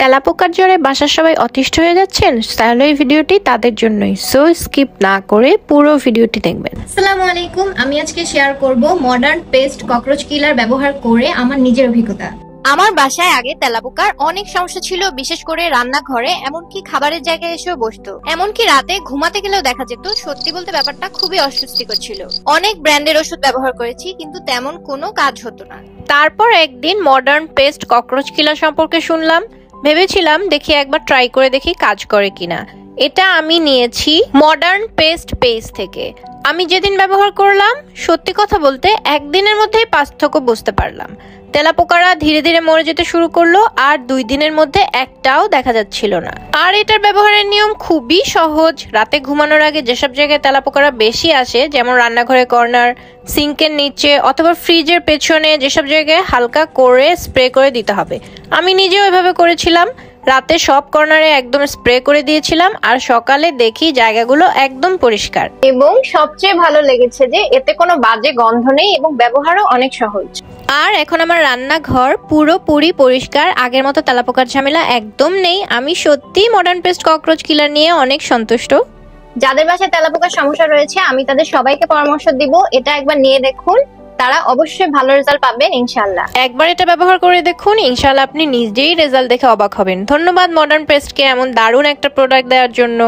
তেলাপোকার জ্বরে বাসার সবাই অতিষ্ঠ হয়ে যাচ্ছেন, তাহলে এই ভিডিওটি তাদের জন্যই। সো স্কিপ না করে পুরো ভিডিওটি দেখবেন। আসসালামু আলাইকুম, আমি আজকে শেয়ার করব মডার্ন পেস্ট ককরোচ কিলার ব্যবহার করে আমার নিজের অভিজ্ঞতা। আমার বাসায় আগে তেলাপোকার অনেক সমস্যা ছিল, বিশেষ করে রান্নাঘরে, এমনকি খাবারের জায়গায় এসেও বসতো। এমনকি রাতে ঘুমাতে গেলেও দেখা যেত। সত্যি বলতে ব্যাপারটা খুবই অস্বস্তিকর ছিল। অনেক ব্র্যান্ডের ওষুধ ব্যবহার করেছি, কিন্তু তেমন কোনো কাজ হতো না। তারপর একদিন মডার্ন পেস্ট ককরোচ কিলার সম্পর্কে শুনলাম, ভেবেছিলাম দেখি একবার ট্রাই করে দেখি কাজ করে কিনা। এটা আমি নিয়েছি মডার্ন পেস্ট পেজ থেকে। আমি যেদিন ব্যবহার করলাম, সত্যি কথা বলতে একদিনের মধ্যেই পার্থক্য বুঝতে পারলাম। তেলাপোকারা ধীরে ধীরে মরে যেতে শুরু করলো, আর 2 দিনের মধ্যে একটাও দেখা যাচ্ছিল না। আর এটার ব্যবহারের নিয়ম খুবই সহজ। রাতে ঘুমানোর আগে যেসব জায়গায় তেলাপোকারা বেশি আসে, যেমন রান্নাঘরের কর্নার, সিঙ্কের নিচে অথবা ফ্রিজের পেছনে, যেসব জায়গায় হালকা করে স্প্রে করে দিতে হবে। আমি নিজেও এভাবে করেছিলাম। রাতে সব কর্নারে একদম স্প্রে করে দিয়েছিলাম, আর সকালে দেখি জায়গাগুলো একদম পরিষ্কার। এবং সবচেয়ে ভালো লেগেছে যে এতে কোনো বাজে গন্ধ নেই এবং ব্যবহারও অনেক সহজ। আর এখন আমার রান্নাঘর পুরোপুরি পরিষ্কার, আগের মতো তেলাপোকার ঝামেলা একদম নেই। আমি সত্যি মডার্ন পেস্ট ককরোচ কিলার নিয়ে অনেক সন্তুষ্ট। যাদের বাসায় তেলাপোকার সমস্যা রয়েছে, আমি তাদের সবাইকে পরামর্শ দিব এটা একবার নিয়ে দেখুন, তারা অবশ্যই ভালো রেজাল্ট পাবেন ইনশাআল্লাহ। একবার এটা ব্যবহার করে দেখুন, ইনশাআল্লাহ আপনি নিজেই রেজাল্ট দেখে অবাক হবেন। ধন্যবাদ মডার্ন পেস্টকে এমন দারুণ একটা প্রোডাক্ট দেওয়ার জন্য।